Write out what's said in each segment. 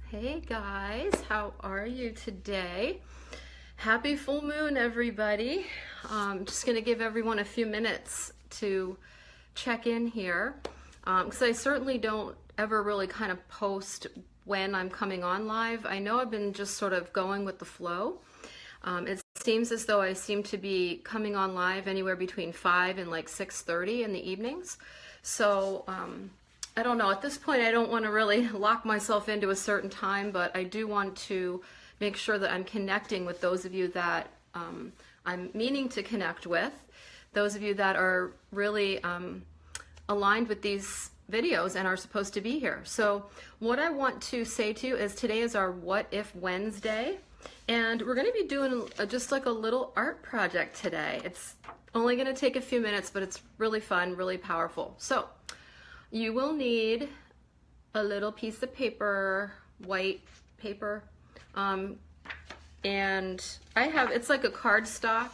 Hey guys, how are you today? Happy full moon, everybody. Just gonna give everyone a few minutes to check in here, because I certainly don't ever really kind of post when I'm coming on live. I know I've been just sort of going with the flow. It seems as though I seem to be coming on live anywhere between 5 and like 6:30 in the evenings. So I don't know. At this point, I don't want to really lock myself into a certain time, but I do want to make sure that I'm connecting with those of you that I'm meaning to connect with, those of you that are really aligned with these videos and are supposed to be here. So what I want to say to you is today is our What If Wednesday, and we're going to be doing just like a little art project today. It's only going to take a few minutes, but it's really fun, really powerful. So you will need a little piece of paper, white paper, and I have, it's like a cardstock.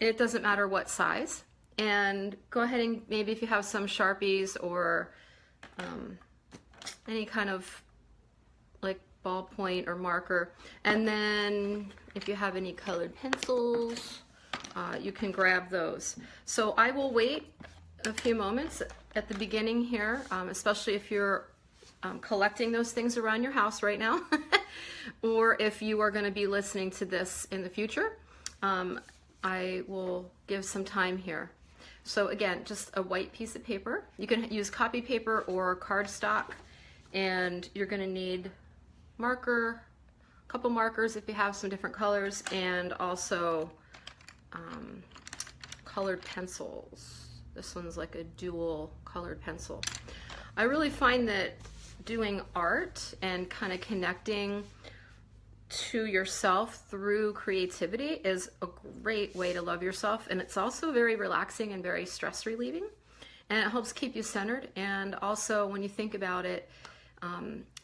It doesn't matter what size. And go ahead and maybe if you have some Sharpies or any kind of like ballpoint or marker. And then if you have any colored pencils, you can grab those. So I will wait a few moments at the beginning here, especially if you're collecting those things around your house right now, or if you are going to be listening to this in the future. I will give some time here. So again, just a white piece of paper. You can use copy paper or cardstock, and you're going to need marker, a couple markers if you have some different colors, and also colored pencils. This one's like a dual colored pencil. I really find that doing art and kind of connecting to yourself through creativity is a great way to love yourself, and it's also very relaxing and very stress relieving, and it helps keep you centered. And also when you think about it,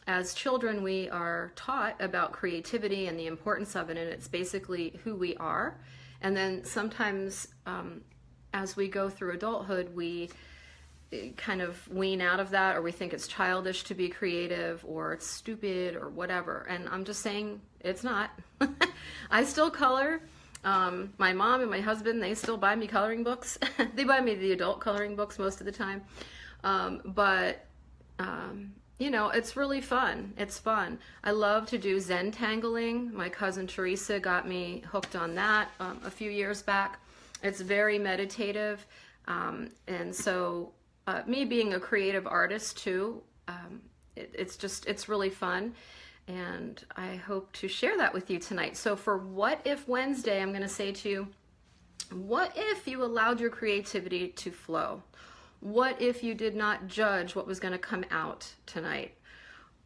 as children we are taught about creativity and the importance of it, and it's basically who we are. And then sometimes as we go through adulthood, we kind of wean out of that, or we think it's childish to be creative, or it's stupid, or whatever. And I'm just saying it's not. I still color. My mom and my husband, they still buy me coloring books. They buy me the adult coloring books most of the time. You know, it's really fun. It's fun. I love to do Zentangling. My cousin Teresa got me hooked on that a few years back. It's very meditative, and so me being a creative artist too, it's really fun, and I hope to share that with you tonight. So for What If Wednesday, I'm going to say to you, what if you allowed your creativity to flow? What if you did not judge what was going to come out tonight?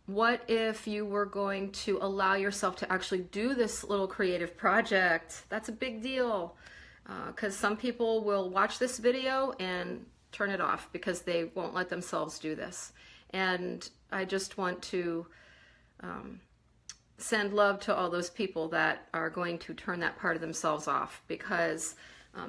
What if you were going to allow yourself to actually do this little creative project? That's a big deal. Because some people will watch this video and turn it off because they won't let themselves do this. And I just want to send love to all those people that are going to turn that part of themselves off, because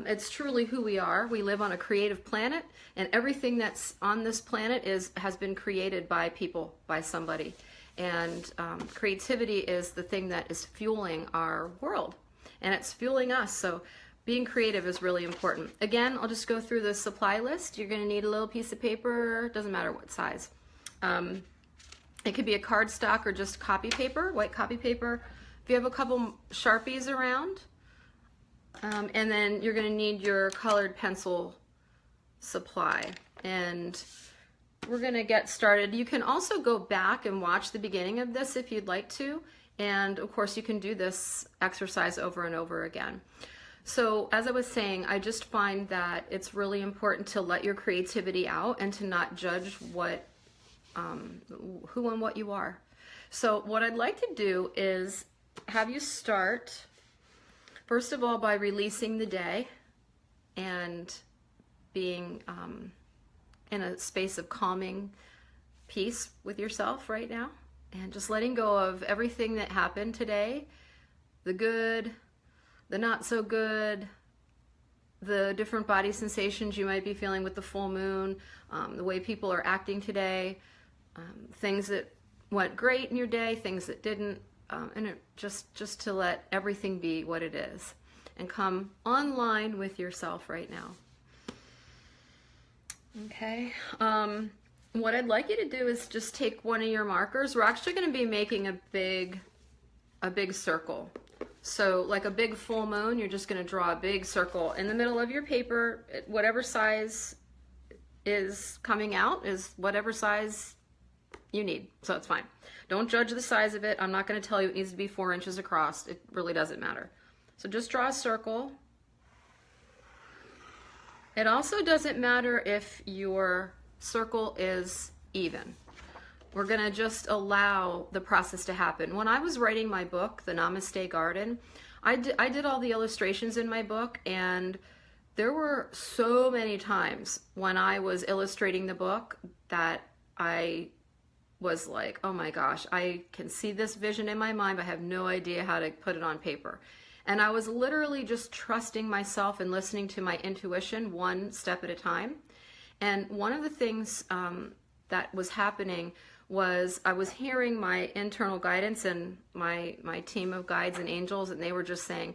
it's truly who we are. We live on a creative planet, and everything that's on this planet has been created by people, by somebody. And creativity is the thing that is fueling our world, and it's fueling us. So being creative is really important. Again, I'll just go through the supply list. You're going to need a little piece of paper, doesn't matter what size. It could be a cardstock or just copy paper, white copy paper. If you have a couple Sharpies around, and then you're going to need your colored pencil supply. And we're going to get started. You can also go back and watch the beginning of this if you'd like to. And of course, you can do this exercise over and over again. So as I was saying, I just find that it's really important to let your creativity out and to not judge what, who and what you are. So what I'd like to do is have you start, first of all, by releasing the day and being in a space of calming peace with yourself right now, and just letting go of everything that happened today, the good, the not so good, the different body sensations you might be feeling with the full moon, the way people are acting today, things that went great in your day, things that didn't, and just to let everything be what it is, and come online with yourself right now. Okay. What I'd like you to do is just take one of your markers. We're actually going to be making a big circle. So like a big full moon, you're just going to draw a big circle in the middle of your paper. Whatever size is coming out is whatever size you need, so it's fine. Don't judge the size of it. I'm not going to tell you it needs to be 4 inches across. It really doesn't matter. So just draw a circle. It also doesn't matter if your circle is even. We're going to just allow the process to happen. When I was writing my book, The Namaste Garden, I did all the illustrations in my book, and there were so many times when I was illustrating the book that I was like, oh my gosh, I can see this vision in my mind, but I have no idea how to put it on paper. And I was literally just trusting myself and listening to my intuition one step at a time. And one of the things that was happening was I was hearing my internal guidance and my team of guides and angels, and they were just saying,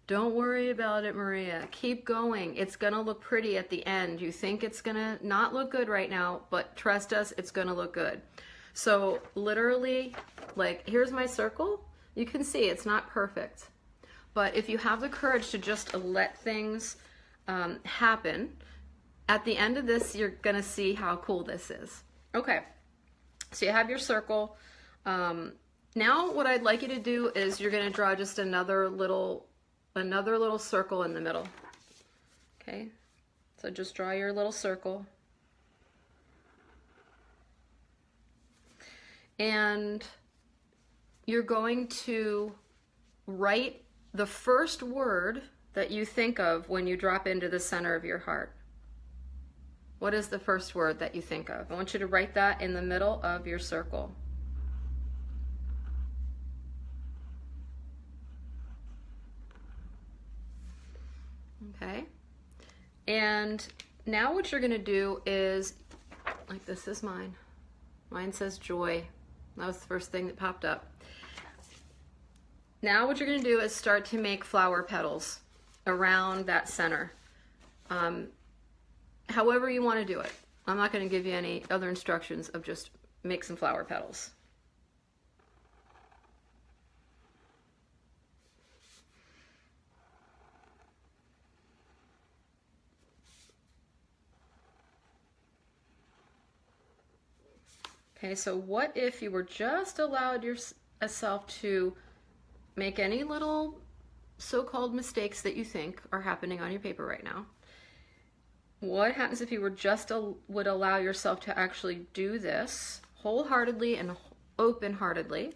don't worry about it, Maria. Keep going. It's going to look pretty at the end. You think it's going to not look good right now, but trust us, it's going to look good. So literally, like, here's my circle. You can see it's not perfect. But if you have the courage to just let things happen, at the end of this, you're going to see how cool this is. Okay, so you have your circle. Now what I'd like you to do is you're going to draw just another little circle in the middle. Okay, so just draw your little circle. And you're going to write the first word that you think of when you drop into the center of your heart. What is the first word that you think of? I want you to write that in the middle of your circle. Okay. And now what you're going to do is, like, this is mine. Mine says joy. That was the first thing that popped up. Now what you're going to do is start to make flower petals around that center. However you want to do it. I'm not going to give you any other instructions of just make some flower petals. Okay, so what if you were just allowed yourself to make any little so-called mistakes that you think are happening on your paper right now? What happens if you were just would allow yourself to actually do this wholeheartedly and open-heartedly?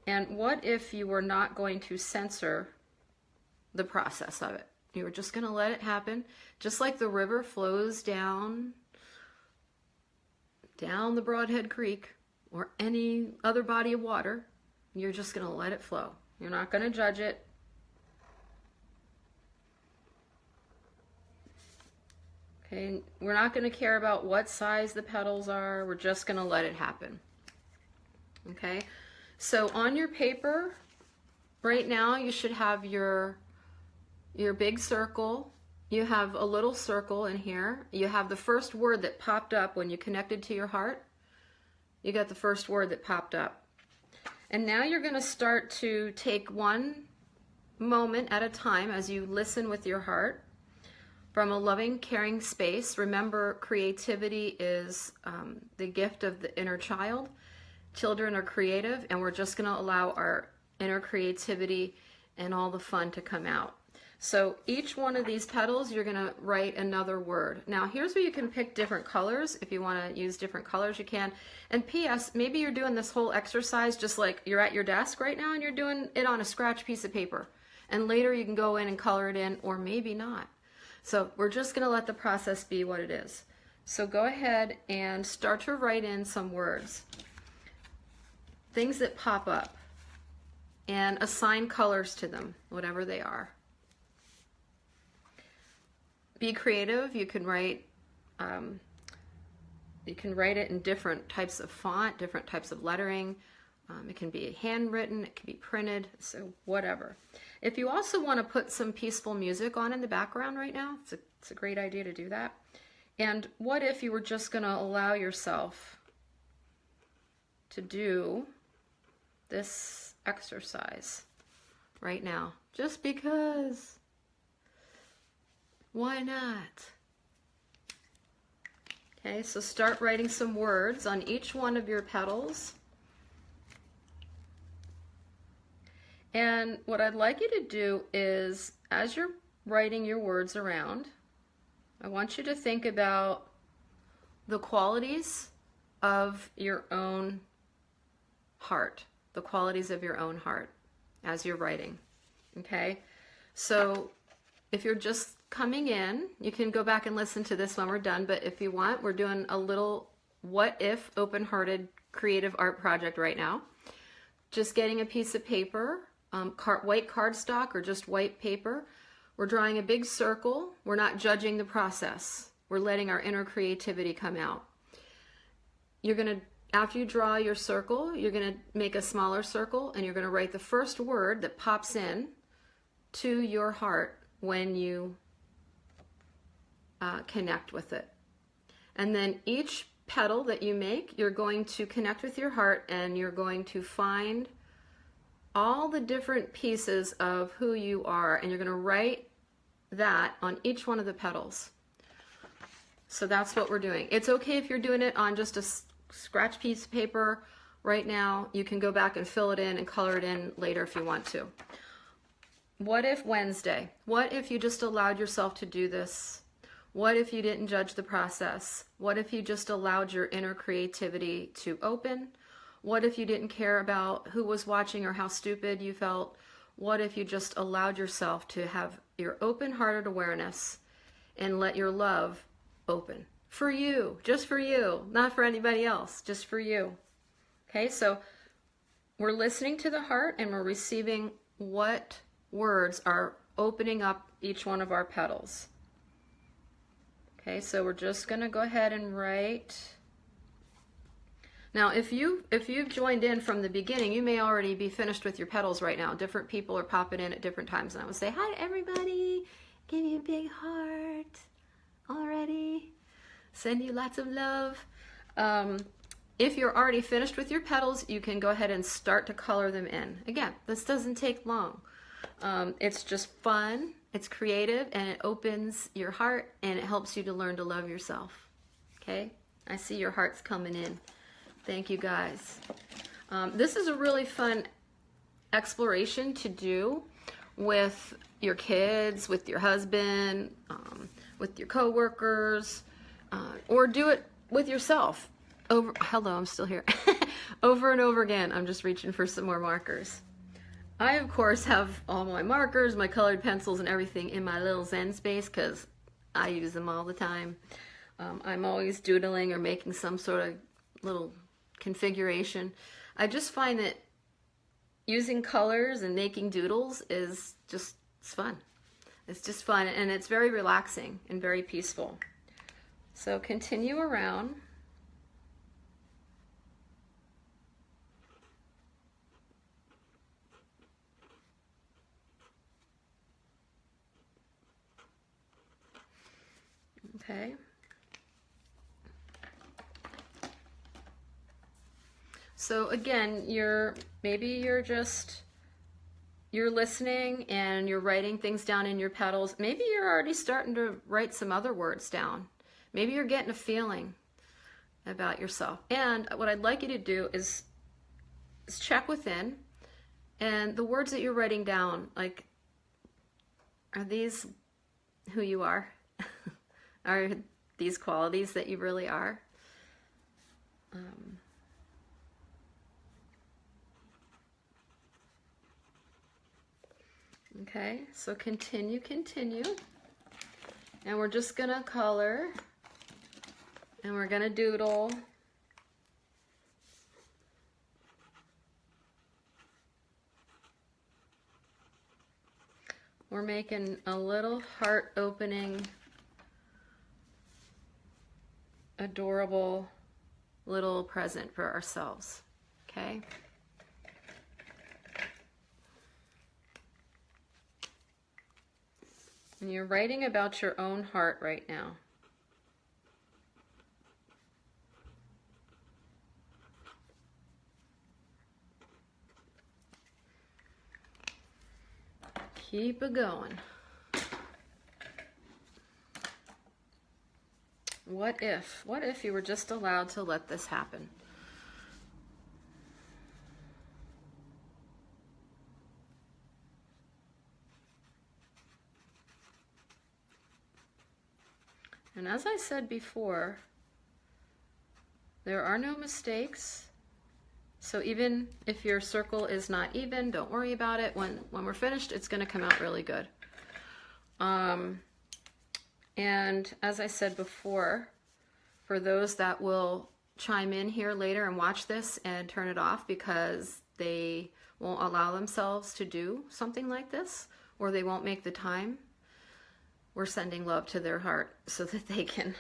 And what if you were not going to censor the process of it? You were just going to let it happen, just like the river flows down the Broadhead Creek or any other body of water. You're just going to let it flow. You're not going to judge it. Okay, we're not going to care about what size the petals are. We're just going to let it happen. Okay, so on your paper right now, you should have your big circle. You have a little circle in here. You have the first word that popped up when you connected to your heart. You got the first word that popped up. And now you're going to start to take one moment at a time as you listen with your heart from a loving, caring space. Remember, creativity is the gift of the inner child. Children are creative, and we're just going to allow our inner creativity and all the fun to come out. So each one of these petals, you're going to write another word. Now here's where you can pick different colors. If you want to use different colors, you can. And P.S., maybe you're doing this whole exercise just like you're at your desk right now and you're doing it on a scratch piece of paper. And later you can go in and color it in, or maybe not. So we're just going to let the process be what it is. So go ahead and start to write in some words. Things that pop up. And assign colors to them, whatever they are. Be creative. You can write You can write it in different types of font, different types of lettering. It can be handwritten, it can be printed, so whatever. If you also want to put some peaceful music on in the background right now, it's a great idea to do that. And what if you were just going to allow yourself to do this exercise right now? Just because. Why not? Okay, so start writing some words on each one of your petals. And what I'd like you to do is, as you're writing your words around, I want you to think about the qualities of your own heart, the qualities of your own heart as you're writing, okay? So if you're just coming in, you can go back and listen to this when we're done, but if you want, we're doing a little what if open-hearted creative art project right now. Just getting a piece of paper, white cardstock or just white paper. We're drawing a big circle. We're not judging the process. We're letting our inner creativity come out. You're going to, after you draw your circle, you're going to make a smaller circle and you're going to write the first word that pops in to your heart when you connect with it. And then each petal that you make, you're going to connect with your heart and you're going to find all the different pieces of who you are, and you're going to write that on each one of the petals. So that's what we're doing. It's okay if you're doing it on just a scratch piece of paper right now. You can go back and fill it in and color it in later if you want to. What if Wednesday? What if you just allowed yourself to do this? What if you didn't judge the process? What if you just allowed your inner creativity to open? What if you didn't care about who was watching or how stupid you felt? What if you just allowed yourself to have your open-hearted awareness and let your love open? For you, just for you, not for anybody else, just for you. Okay, so we're listening to the heart and we're receiving what words are opening up each one of our petals. Okay, so we're just going to go ahead and write. Now, if you've joined in from the beginning, you may already be finished with your petals right now. Different people are popping in at different times, and I would say, hi to everybody, give you a big heart already, send you lots of love. If you're already finished with your petals, you can go ahead and start to color them in. Again, this doesn't take long. It's just fun, it's creative, and it opens your heart, and it helps you to learn to love yourself. Okay? I see your hearts coming in. Thank you, guys. This is a really fun exploration to do with your kids, with your husband, with your coworkers, or do it with yourself. Hello, I'm still here. Over and over again. I'm just reaching for some more markers. I, of course, have all my markers, my colored pencils, and everything in my little Zen space because I use them all the time. I'm always doodling or making some sort of little configuration. I just find that using colors and making doodles is just, it's fun. It's just fun, and it's very relaxing and very peaceful. So continue around. Okay. So again, maybe you're listening and you're writing things down in your petals. Maybe you're already starting to write some other words down. Maybe you're getting a feeling about yourself. And what I'd like you to do is check within, and the words that you're writing down, like, are these who you are? Are these qualities that you really are? Okay, so continue. And we're just gonna color, and we're gonna doodle. We're making a little heart opening, adorable little present for ourselves, okay? And you're writing about your own heart right now. Keep it going. What if you were just allowed to let this happen? And as I said before, there are no mistakes. So even if your circle is not even, don't worry about it. When we're finished, it's going to come out really good. And as I said before, for those that will chime in here later and watch this and turn it off because they won't allow themselves to do something like this, or they won't make the time, we're sending love to their heart so that they can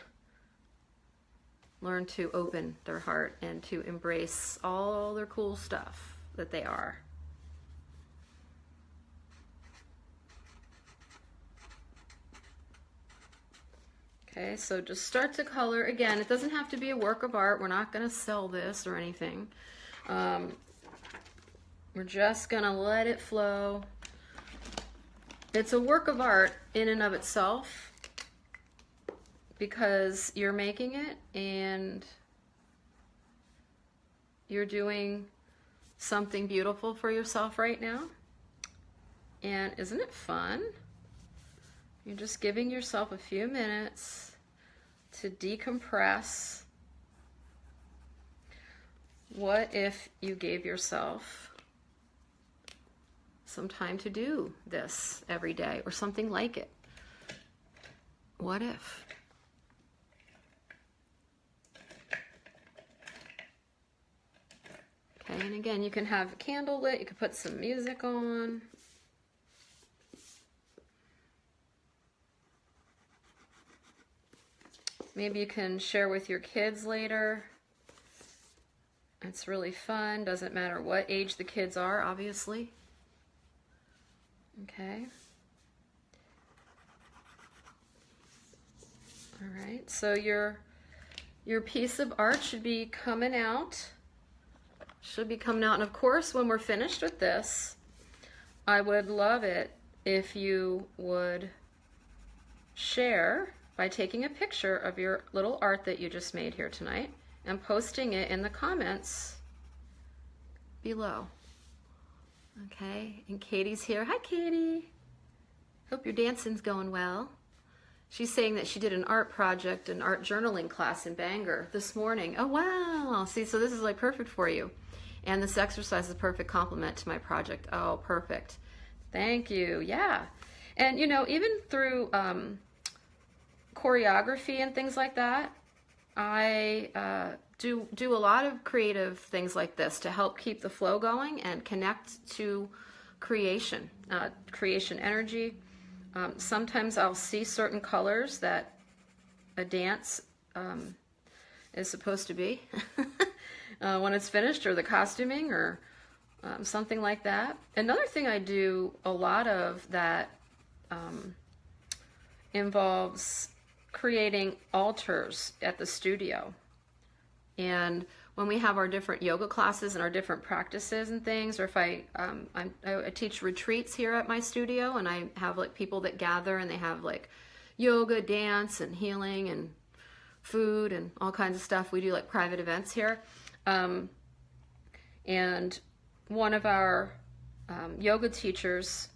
learn to open their heart and to embrace all their cool stuff that they are. Okay, so just start to color. Again, it doesn't have to be a work of art. We're not going to sell this or anything. We're just going to let it flow. It's a work of art in and of itself because you're making it and you're doing something beautiful for yourself right now. And isn't it fun? You're just giving yourself a few minutes to decompress. What if you gave yourself some time to do this every day or something like it? What if? Okay, and again, you can have a candle lit, you can put some music on. Maybe you can share with your kids later. It's really fun. Doesn't matter what age the kids are, obviously. Okay. All right. So your piece of art should be coming out. And of course, when we're finished with this, I would love it if you would share by taking a picture of your little art that you just made here tonight and posting it in the comments below. Okay, and Katie's here. Hi, Katie. Hope your dancing's going well. She's saying that she did an art project, an art journaling class in Bangor this morning. Oh, wow. See, so this is like perfect for you. And this exercise is a perfect complement to my project. Oh, perfect. Thank you. Yeah. And, you know, even through choreography and things like that, I do a lot of creative things like this to help keep the flow going and connect to creation energy. Sometimes I'll see certain colors that a dance is supposed to be when it's finished, or the costuming, or something like that. Another thing I do a lot of that involves creating altars at the studio. And when we have our different yoga classes and our different practices and things, or if I teach retreats here at my studio, and I have like people that gather and they have like yoga, dance, and healing and food and all kinds of stuff. We do like private events here. And one of our yoga teachers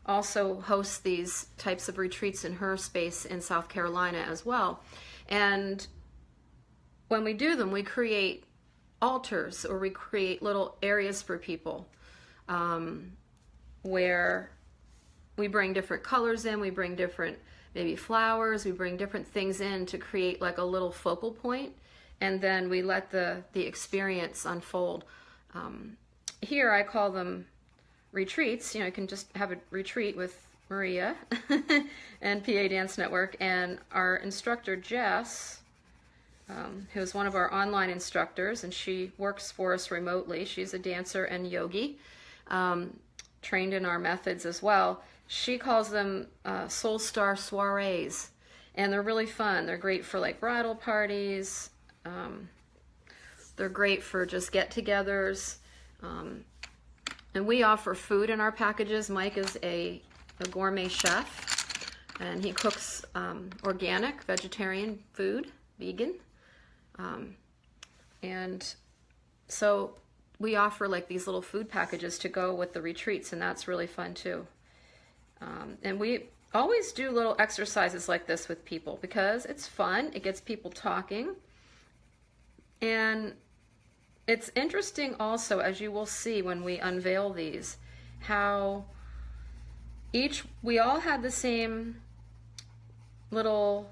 also hosts these types of retreats in her space in South Carolina as well. And when we do them, we create altars, or we create little areas for people where we bring different colors in, we bring different maybe flowers, we bring different things in to create like a little focal point, and then we let the experience unfold. Here I call them retreats. You know, you can just have a retreat with Maria and PA Dance Network, and our instructor Jess who's one of our online instructors, and she works for us remotely. She's a dancer and yogi, trained in our methods as well. She calls them Soul Star Soirees, and they're really fun. They're great for like bridal parties. They're great for just get-togethers. And we offer food in our packages. Mike is a gourmet chef, and he cooks organic, vegetarian food, vegan. And so we offer like these little food packages to go with the retreats, and that's really fun too. And we always do little exercises like this with people because it's fun. It gets people talking. And it's interesting also, as you will see when we unveil these, how we all had the same little,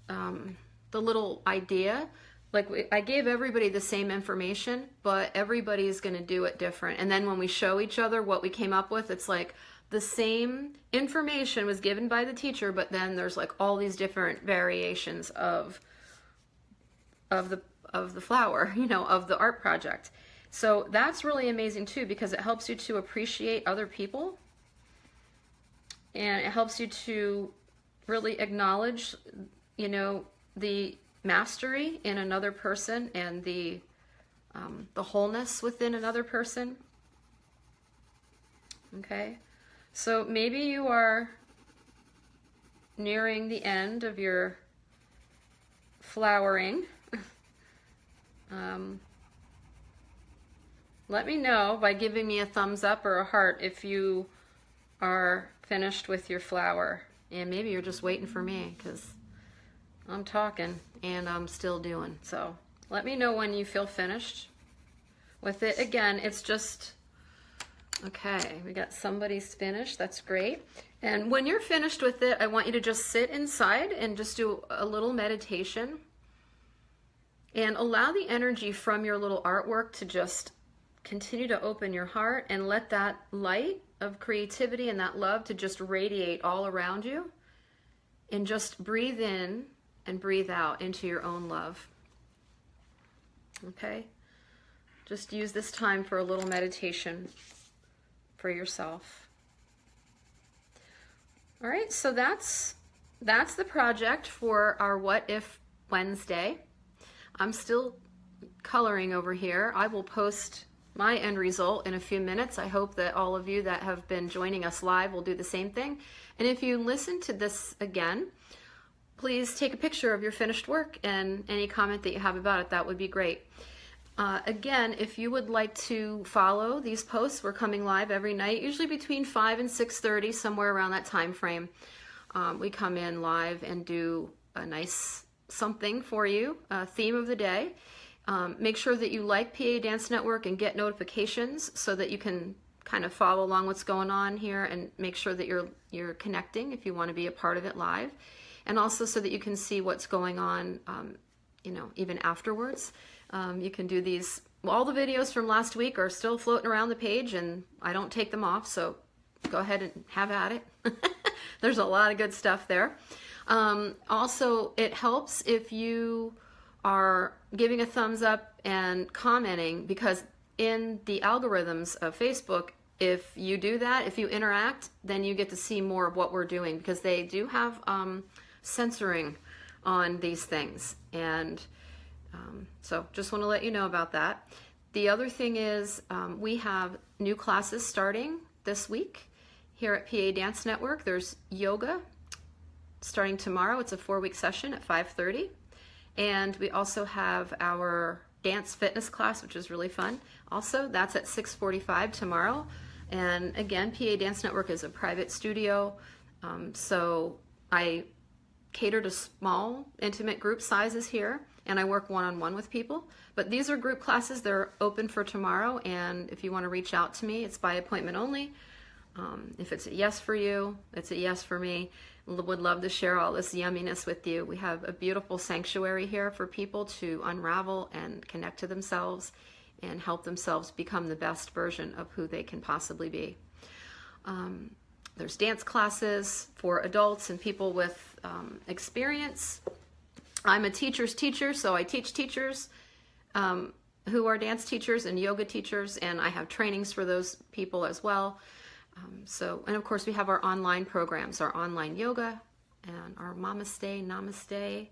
the little idea. Like I gave everybody the same information, but everybody's going to do it different. And then when we show each other what we came up with, it's like the same information was given by the teacher, but then there's like all these different variations of the flower, you know, of the art project. So that's really amazing too, because it helps you to appreciate other people, and it helps you to really acknowledge, you know, the mastery in another person and the wholeness within another person. Okay, so maybe you are nearing the end of your flowering. Let me know by giving me a thumbs up or a heart if you are finished with your flower. And maybe you're just waiting for me because I'm talking and I'm still doing. So let me know when you feel finished with it. Again, it's just, okay, we got somebody's finished. That's great. And when you're finished with it, I want you to just sit inside and just do a little meditation. And allow the energy from your little artwork to just continue to open your heart and let that light of creativity and that love to just radiate all around you. And just breathe in and breathe out into your own love. Okay? Just use this time for a little meditation for yourself. All right, so that's the project for our What If Wednesday. I'm still coloring over here. I will post my end result in a few minutes. I hope that all of you that have been joining us live will do the same thing. And if you listen to this again, please take a picture of your finished work and any comment that you have about it. That would be great. Again, if you would like to follow these posts, we're coming live every night, usually between 5 and 6:30, somewhere around that time frame. We come in live and do a nice something for you, a theme of the day. Make sure that you like PA Dance Network and get notifications so that you can kind of follow along what's going on here, and make sure that you're connecting if you want to be a part of it live, and also so that you can see what's going on, you know, even afterwards. You can do these. All the videos from last week are still floating around the page, and I don't take them off, so go ahead and have at it. There's a lot of good stuff there. Also, it helps if you are giving a thumbs up and commenting, because in the algorithms of Facebook, if you do that, if you interact, then you get to see more of what we're doing, because they do have censoring on these things. And so just want to let you know about that. The other thing is we have new classes starting this week here at PA Dance Network. There's yoga starting tomorrow. It's a 4-week session at 5:30. And we also have our dance fitness class, which is really fun. Also, that's at 6:45 tomorrow. And again, PA Dance Network is a private studio. So I cater to small, intimate group sizes here, and I work one-on-one with people. But these are group classes. They're open for tomorrow, and if you want to reach out to me, it's by appointment only. If it's a yes for you, it's a yes for me. Would love to share all this yumminess with you. We have a beautiful sanctuary here for people to unravel and connect to themselves and help themselves become the best version of who they can possibly be. There's dance classes for adults and people with experience. I'm a teacher's teacher, so I teach teachers who are dance teachers and yoga teachers, and I have trainings for those people as well. And of course we have our online programs, our online yoga and our Namaste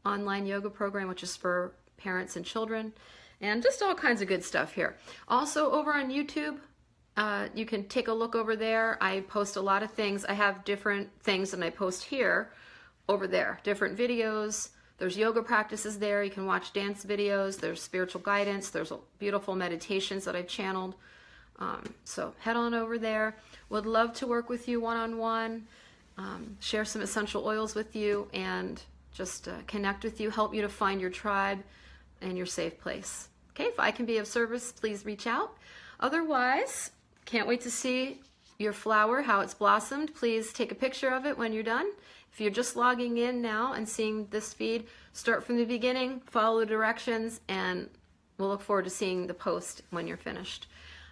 online yoga program, which is for parents and children, and just all kinds of good stuff here. Also over on YouTube, you can take a look over there. I post a lot of things. I have different things that I post here, over there, different videos. There's yoga practices there. You can watch dance videos. There's spiritual guidance. There's beautiful meditations that I've channeled. So head on over there. Would love to work with you one-on-one, share some essential oils with you, and just connect with you, help you to find your tribe and your safe place. Okay, if I can be of service, please reach out. Otherwise, can't wait to see your flower, how it's blossomed. Please take a picture of it when you're done. If you're just logging in now and seeing this feed, start from the beginning, follow the directions, and we'll look forward to seeing the post when you're finished.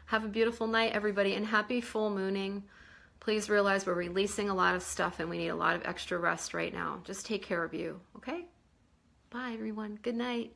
Have a beautiful night, everybody, and happy full mooning. Please realize we're releasing a lot of stuff and we need a lot of extra rest right now. Just take care of you, okay? Bye, everyone. Good night.